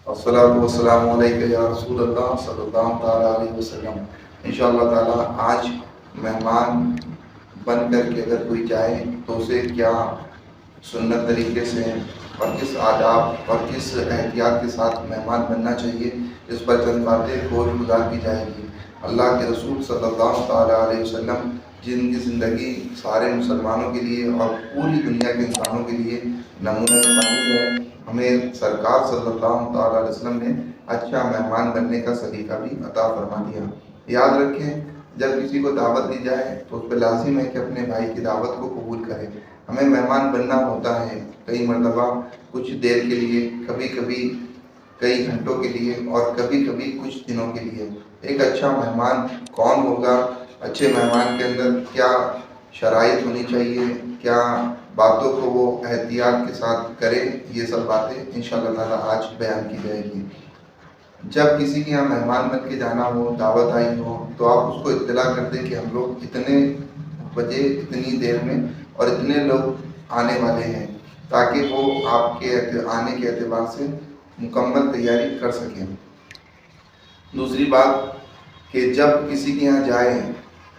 الصلاۃ والسلام علیک یا رسول اللہ صلی اللہ تعالیٰ علیہ وسلم۔ انشاءاللہ تعالیٰ آج مہمان بن کر کے اگر کوئی جائے تو اسے کیا سنت طریقے سے اور کس آداب اور کس احتیاط کے ساتھ مہمان بننا چاہیے، اس پر چند باتیں گوش گزار کی جائے گی۔ اللہ کے رسول صلی اللہ تعالیٰ علیہ وسلم جن کی زندگی سارے مسلمانوں کے لیے اور پوری دنیا کے انسانوں کے لیے نمونہ کامل ہے، ہمیں سرکار صلی اللہ تعالیٰ علیہ وسلم نے اچھا مہمان بننے کا سلیقہ بھی عطا فرما دیا۔ یاد رکھیں، جب کسی کو دعوت دی جائے تو اس پہ لازم ہے کہ اپنے بھائی کی دعوت کو قبول کرے۔ ہمیں مہمان بننا ہوتا ہے کئی مرتبہ کچھ دیر کے لیے، کبھی کبھی کئی گھنٹوں کے لیے اور کبھی کبھی کچھ دنوں کے لیے۔ ایک اچھا مہمان کون ہوگا، اچھے مہمان کے اندر کیا شرائط ہونی چاہیے، کیا باتوں کو وہ احتیاط کے ساتھ کرے، یہ سب باتیں انشاءاللہ تعالیٰ آج بیان کی جائے گی۔ جب کسی کے یہاں مہمان بن کے جانا ہو، دعوت آئی ہو، تو آپ اس کو اطلاع کر دیں کہ ہم لوگ اتنے بجے اتنی دیر میں اور اتنے لوگ آنے والے ہیں، تاکہ وہ آپ کے آنے کے اعتبار سے مکمل تیاری کر سکیں۔ دوسری بات کہ جب کسی کے یہاں جائیں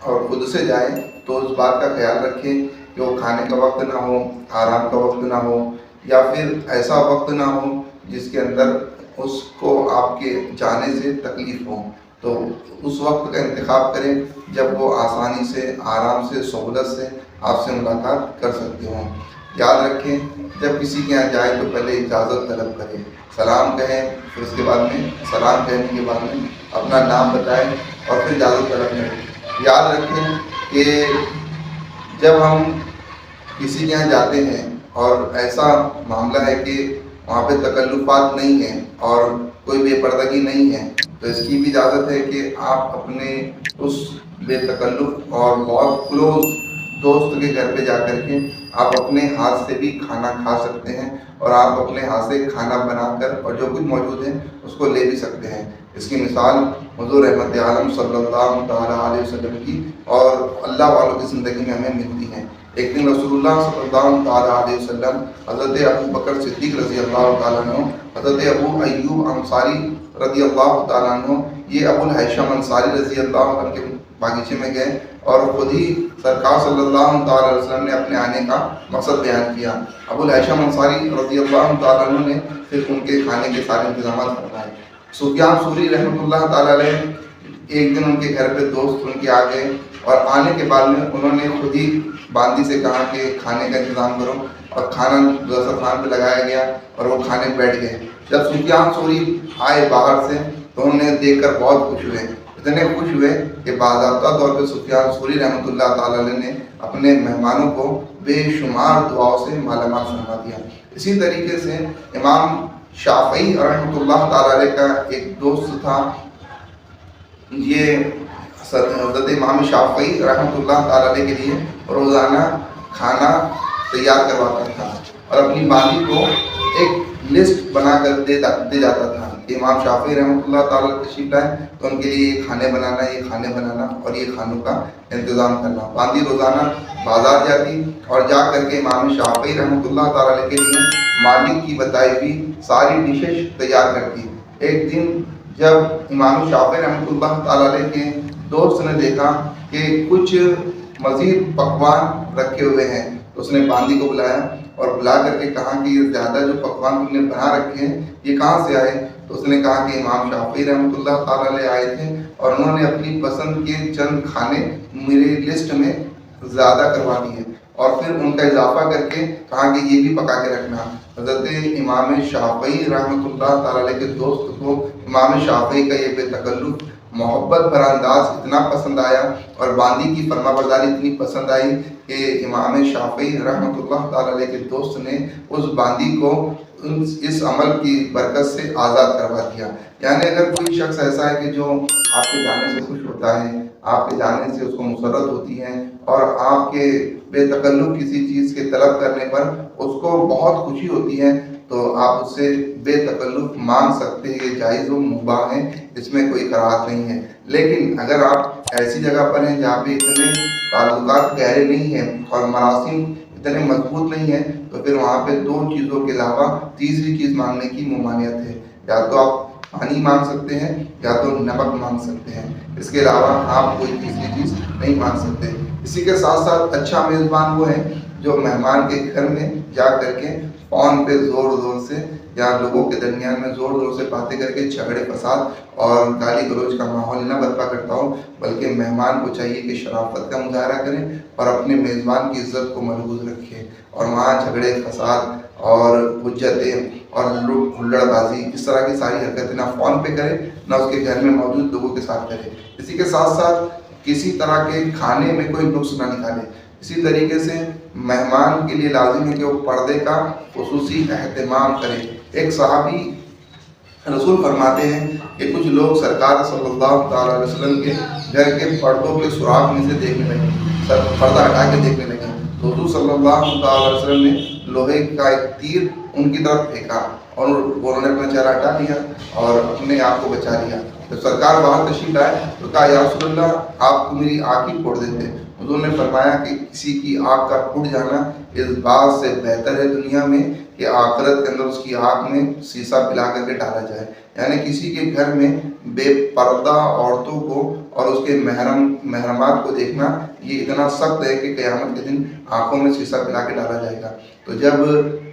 اور خود سے جائیں تو اس بات کا خیال رکھیں کہ وہ کھانے کا وقت نہ ہو، آرام کا وقت نہ ہو، یا پھر ایسا وقت نہ ہو جس کے اندر اس کو آپ کے جانے سے تکلیف ہو۔ تو اس وقت کا انتخاب کریں جب وہ آسانی سے، آرام سے، سہولت سے آپ سے ملاقات کر سکتے ہوں۔ یاد رکھیں، جب کسی کے یہاں جائیں تو پہلے اجازت طلب کریں، سلام کہیں، پھر اس کے بعد میں سلام کہنے کے بعد میں اپنا نام بتائیں اور پھر اجازت طلب کریں۔ یاد رکھیں کہ جب ہم کسی کے یہاں جاتے ہیں اور ایسا معاملہ ہے کہ وہاں پہ تکلفات نہیں ہیں اور کوئی بے پردگی نہیں ہے، تو اس کی بھی اجازت ہے کہ آپ اپنے اس بے تکلف اور بہت کلوز دوست کے گھر پہ جا کر کے آپ اپنے ہاتھ سے بھی کھانا کھا سکتے ہیں، اور آپ اپنے ہاتھ سے کھانا بنا کر اور جو کچھ موجود ہے اس کو لے بھی سکتے ہیں۔ اس کی مثال حضور رحمت عالم صلی اللہ تعالیٰ علیہ وسلم کی اور اللہ والوں کی زندگی میں ہمیں ملتی ہیں۔ ایک دن رسول اللہ صلی اللہ تعالیٰ علیہ وسلم، حضرت ابو بکر صدیق رضی اللہ تعالیٰ عنہ، حضرت ابو ایوب انصاری رضی اللہ تعالیٰ عنہ، یہ ابو الہیثم انصاری رضی اللہ عنہ کے باغیچے میں گئے اور خود ہی سرکار صلی اللہ تعالیٰ علیہ وسلم نے اپنے آنے کا مقصد بیان کیا۔ ابو الہیثم انصاری رضی اللہ تعالیٰ عنہ نے پھر ان کے کھانے کے سارے انتظامات فرمائے۔ سفیان ثوری رحمۃ اللہ تعالیٰ علیہ، ایک دن ان کے گھر پہ دوست ان کے آ گئے اور آنے کے بعد میں انہوں نے خود ہی باندی سے کہا کہ کھانے کا انتظام کرو، اور کھانا دسترخوان پہ لگایا گیا اور وہ کھانے بیٹھ گئے۔ جب سفیان ثوری آئے باہر سے تو انہیں دیکھ کر بہت خوش ہوئے، اتنے خوش ہوئے کہ باضابطہ طور پہ سفیان ثوری رحمۃ اللہ تعالیٰ علیہ نے اپنے مہمانوں کو بے شمار دعاؤں سے مالا مال فرما دیا۔ اسی طریقے سے امام شافعی رحمۃ اللہ تعالیٰ علیہ کا ایک دوست تھا، یہ حضرت امام شافعی رحمۃ اللہ تعالیٰ علیہ کے لیے روزانہ کھانا تیار کرواتا تھا اور اپنی باندی کو ایک لسٹ بنا کر دے جاتا تھا کہ امام شافعی رحمۃ اللہ تعالیٰ تشریف لائیں تو ان کے لیے یہ کھانے بنانا، یہ کھانے بنانا اور یہ کھانوں کا انتظام کرنا۔ باندی روزانہ بازار جاتی اور جا کر کے امام شافعی رحمۃ اللہ تعالیٰ علیہ کے لیے مالک کی بتائی ہوئی ساری ڈشز تیار کرتی۔ ایک دن جب امام شافعی رحمۃ اللہ تعالیٰ علیہ کے دوست نے دیکھا کہ کچھ مزید پکوان رکھے ہوئے ہیں تو اس نے باندی کو بلایا اور بلا کر کے کہا کہ یہ زیادہ جو پکوان تم نے بنا رکھے ہیں یہ کہاں سے آئے؟ تو اس نے کہا کہ امام شافعی رحمۃ اللہ تعالیٰ علیہ آئے تھے اور انہوں نے اپنی پسند کے چند کھانے میری لسٹ میں زیادہ کروا دیے، اور پھر ان کا اضافہ کر کے کہا کہ یہ بھی پکا کے رکھنا۔ حضرت امام شافعی رحمۃ اللہ تعالیٰ علیہ کے دوست کو امام شافعی کا یہ بے تکلف محبت بھرا انداز اتنا پسند آیا اور باندی کی فرما برداری اتنی پسند آئی کہ امام شافعی رحمۃ اللہ تعالیٰ علیہ کے دوست نے اس باندی کو اس عمل کی برکت سے آزاد کروا دیا۔ یعنی اگر کوئی شخص ایسا ہے کہ جو آپ کے جانے سے خوش ہوتا ہے، آپ کے جانے سے اس کو مسرت ہوتی ہے اور آپ کے بے تکلف کسی چیز کے طلب کرنے پر اس کو بہت خوشی ہوتی ہے، تو آپ اس سے بے تکلف مانگ سکتے ہیں، یہ جائز و مباح ہے، اس میں کوئی کراہت نہیں ہے۔ لیکن اگر آپ ایسی جگہ پر ہیں جہاں پہ اتنے تعلقات گہرے نہیں ہیں اور مراسم اتنے مضبوط نہیں ہیں، تو پھر وہاں پہ دو چیزوں کے علاوہ تیسری چیز مانگنے کی ممانعت ہے۔ یا تو آپ پانی مانگ سکتے ہیں یا تو نمک مانگ سکتے ہیں، اس کے علاوہ آپ کوئی تیسری چیز نہیں مانگ سکتے۔ اسی کے ساتھ ساتھ اچھا میزبان وہ ہے جو مہمان کے گھر میں جا کر کے فون پہ زور زور سے یا لوگوں کے درمیان میں زور زور سے باتیں کر کے جھگڑے فساد اور گالی گلوچ کا ماحول نہ برپا کرتا ہو، بلکہ مہمان کو چاہیے کہ شرافت کا مظاہرہ کریں اور اپنے میزبان کی عزت کو ملحوظ رکھیں، اور وہاں جھگڑے فساد اور حجتیں اور ہلڑ بازی اس طرح کی ساری حرکتیں نہ فون پہ کرے نہ اس کے گھر میں موجود لوگوں کے ساتھ کرے۔ اسی کے ساتھ ساتھ کسی طرح کے کھانے میں کوئی نقص نہ نکالے۔ اسی طریقے سے مہمان کے لیے لازم ہے کہ وہ پردے کا خصوصی اہتمام کرے۔ ایک صحابی رسول فرماتے ہیں کہ کچھ لوگ سرکار صلی اللہ تعالیٰ علیہ وسلم کے گھر کے پردوں کے سوراخ میں سے دیکھنے لگے، پردہ ہٹا کے دیکھنے لگے، تو حضور صلی اللہ تعالیٰ علیہ وسلم نے لوہے کا ایک تیر ان کی طرف پھینکا اور انہوں نے اپنا چہرہ ہٹا لیا اور اپنے آپ کو بچا لیا۔ جب سرکار باہر تشریف لائے تو کہا یا رسول اللہ آپ تو میری آنکھ ہی پھوڑ دیتے۔ حضور نے فرمایا کہ کسی کی آنکھ کا پھوٹ جانا اس بات سے بہتر ہے دنیا میں کہ آخرت کے اندر اس کی آنکھ میں سیسا پلا کر کے ڈالا جائے۔ یعنی کسی کے گھر میں بے پردہ عورتوں کو اور اس کے محرمات کو دیکھنا یہ اتنا سخت ہے کہ قیامت کے دن آنکھوں میں سیسا پلا کے ڈالا جائے گا۔ تو جب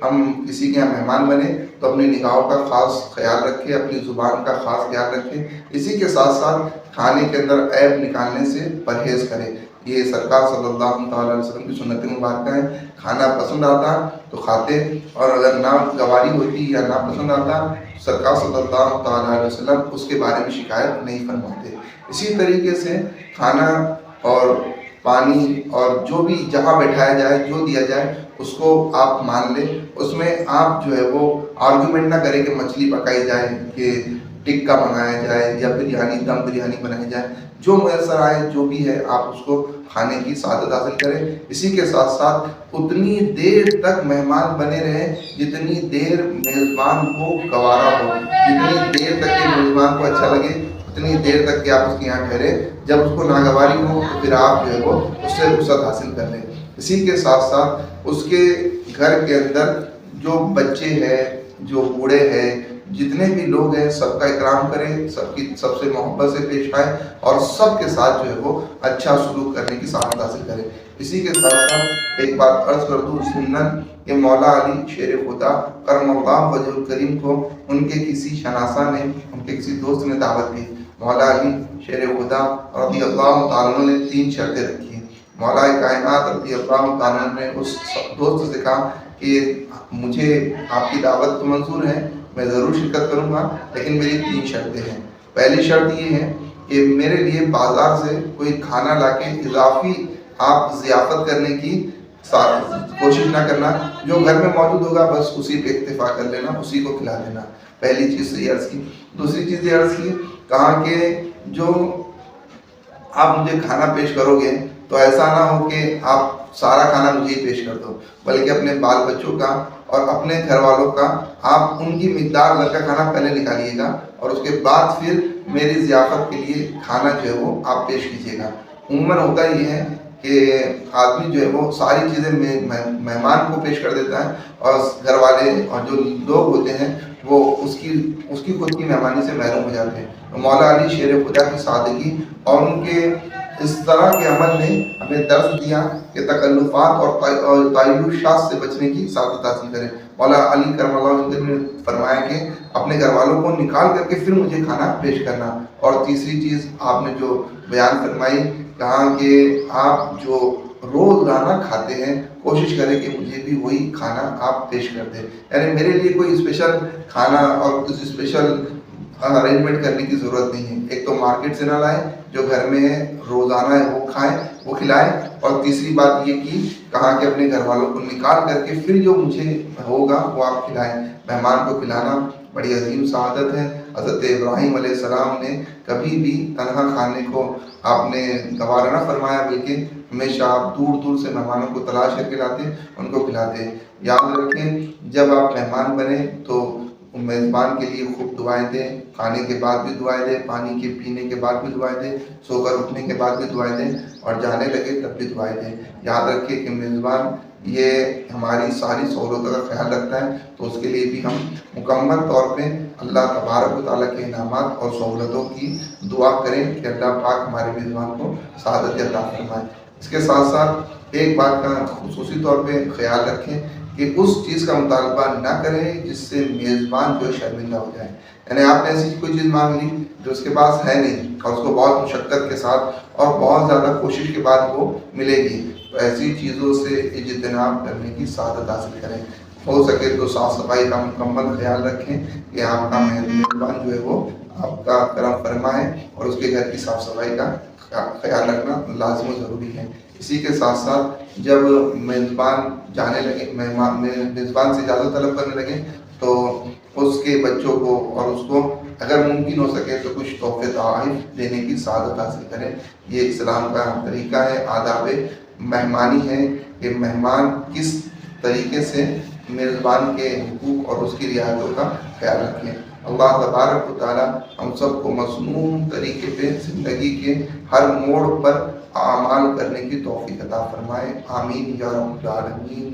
ہم کسی کے یہاں مہمان بنے تو اپنی نگاہوں کا خاص خیال رکھیں، اپنی زبان کا خاص خیال رکھیں، اسی کے ساتھ ساتھ کھانے کے اندر عیب نکالنے سے پرہیز کریں۔ یہ سرکار صلی اللہ تعالیٰ علیہ وسلم کی سنت مبارکہ ہے۔ کھانا پسند آتا تو کھاتے، اور اگر ناگواری ہوتی یا ناپسند آتا سرکار صلی اللہ تعالیٰ علیہ وسلم اس کے بارے میں شکایت نہیں فرماتے۔ اسی طریقے سے کھانا اور پانی اور جو بھی جہاں بیٹھایا جائے جو دیا جائے اس کو آپ مان لیں، اس میں آپ جو ہے وہ آرگومنٹ نہ کریں کہ مچھلی پکائی جائے، کہ ٹکا منگایا جائے یا بریانی دم بریانی بنائی جائے، جو میسر آئے جو بھی ہے آپ اس کو کھانے کی سعادت حاصل کریں۔ اسی کے ساتھ ساتھ اتنی دیر تک مہمان بنے رہیں جتنی دیر میزبان کو گوارا ہو، جتنی دیر تک کہ میزبان کو اچھا لگے اتنی دیر تک کہ آپ اس کے یہاں ٹھہرے۔ جب اس کو ناگواری ہو تو پھر آپ جو ہے وہ اس سے رخصت حاصل کر لیں۔ اسی کے ساتھ ساتھ اس کے گھر کے اندر جو بچے ہیں، جو بوڑھے ہیں، جتنے بھی لوگ ہیں سب کا اکرام کریں، سب سے محبت سے پیش آئیں اور سب کے ساتھ جو ہے وہ اچھا سلوک کرنے کی سعادت حاصل کریں۔ اسی کے ساتھ ساتھ ایک بات عرض کر دوں سنن کہ مولا علی شیر خدا کرم اللہ وجہ الکریم کو ان کے کسی شناسہ نے، ان کے کسی دوست نے دعوت دی۔ مولا علی شیر خدا رضی اللہ تعالیٰ نے 3 شرطیں رکھی ہیں۔ مولا کائنات رضی اللہ تعالیٰ نے اس دوست سے کہا کہ مجھے آپ کی دعوت تو منظور ہے، میں ضرور شرکت کروں گا، لیکن میری 3 شرطیں ہیں۔ پہلی شرط یہ ہے کہ میرے لیے بازار سے کوئی کھانا لا کے اضافی آپ ضیافت کرنے کی کوشش نہ کرنا، جو گھر میں موجود ہوگا بس اسی پہ اکتفا کر لینا، اسی کو کھلا دینا۔ پہلی چیز یہ عرض کی۔ دوسری چیز یہ عرض کی، کہا کہ جو آپ مجھے کھانا پیش کرو گے تو ایسا نہ ہو کہ آپ سارا کھانا مجھے ہی پیش کر دو، بلکہ اپنے بال بچوں کا اور اپنے گھر والوں کا آپ ان کی مقدار بھر کا کھانا پہلے نکالیے گا اور اس کے بعد پھر میری ضیافت کے لیے کھانا جو ہے وہ آپ پیش کیجیے گا۔ عموماً ہوتا یہ ہے کہ آدمی جو ہے وہ ساری چیزیں مہمان کو پیش کر دیتا ہے اور گھر والے اور جو لوگ ہوتے ہیں وہ اس کی خود کی مہمانی سے محروم ہو جاتے ہیں۔ مولا علی شیر خدا کی سادگی اور ان کے اس طرح کے عمل نے ہمیں درس دیا کہ تکلفات اور تعیشات سے بچنے کی سعادت حاصل کریں۔ مولا علی کرم اللہ وجہ نے فرمایا کہ اپنے گھر والوں کو نکال کر کے پھر مجھے کھانا پیش کرنا۔ اور تیسری چیز آپ نے جو بیان فرمائی، کہا کہ آپ جو روزانہ کھاتے ہیں کوشش کریں کہ مجھے بھی وہی کھانا آپ پیش کر دیں، یعنی میرے لیے کوئی اسپیشل کھانا اور کچھ اسپیشل ارینجمنٹ کرنے کی ضرورت نہیں ہے۔ ایک تو مارکیٹ سے نہ لائیں، جو گھر میں ہے روزانہ ہے وہ کھائیں، وہ کھلائیں، اور تیسری بات یہ کی کہا کہ اپنے گھر والوں کو نکال کر کے پھر جو مجھے ہوگا وہ آپ کھلائیں۔ مہمان کو کھلانا بڑی عظیم سعادت ہے۔ حضرت ابراہیم علیہ السلام نے کبھی بھی تنہا کھانے کو آپ نے گوارا نہ فرمایا، بلکہ ہمیشہ آپ دور دور سے مہمانوں کو تلاش کر کے لاتے، ان کو کھلاتے۔ یاد رکھیں جب آپ مہمان بنیں تو میزبان کے لیے خوب دعائیں دیں، کھانے کے بعد بھی دعائیں دیں، پانی کے پینے کے بعد بھی دعائیں دیں، سو کر اٹھنے کے بعد بھی دعائیں دیں، اور جانے لگے تب بھی دعائیں دیں۔ یاد رکھیں کہ میزبان یہ ہماری ساری سہولتوں کا خیال رکھتا ہے، تو اس کے لیے بھی ہم مکمل طور پہ اللہ تبارک و تعالیٰ کے انعامات اور سہولتوں کی دعا کریں کہ اللہ پاک ہمارے میزبان کو سعادت عطا فرمائے۔ اس کے ساتھ ساتھ ایک بات کا خصوصی طور پہ خیال رکھیں کہ اس چیز کا مطالبہ نہ کریں جس سے میزبان جو شرمندہ ہو جائے۔ یعنی آپ نے ایسی کوئی چیز مانگ لی جو اس کے پاس ہے نہیں اور اس کو بہت مشقت کے ساتھ اور بہت زیادہ کوشش کے بعد وہ ملے گی، تو ایسی چیزوں سے اجتناب کرنے کی سعادت حاصل کریں۔ ہو سکے تو صاف صفائی کا مکمل خیال رکھیں کہ آپ کا میزبان جو ہے وہ آپ کا کرم فرمائے اور اس کے گھر کی صاف صفائی کا خیال رکھنا لازم و ضروری ہے۔ اسی کے ساتھ ساتھ جب میزبان جانے لگے، میزبان سے اجازت طلب کرنے لگے تو اس کے بچوں کو اور اس کو اگر ممکن ہو سکے تو کچھ تحفے تحائف دینے کی سعادت حاصل کریں۔ یہ اسلام کا طریقہ ہے، آداب مہمانی ہے کہ مہمان کس طریقے سے میزبان کے حقوق اور اس کی رعایتوں کا خیال رکھیں۔ اللہ تبارک و تعالی ہم سب کو مسنون طریقے پہ زندگی کے ہر موڑ پر اعمال کرنے کی توفیق عطا فرمائے۔ آمین یا رب العالمین۔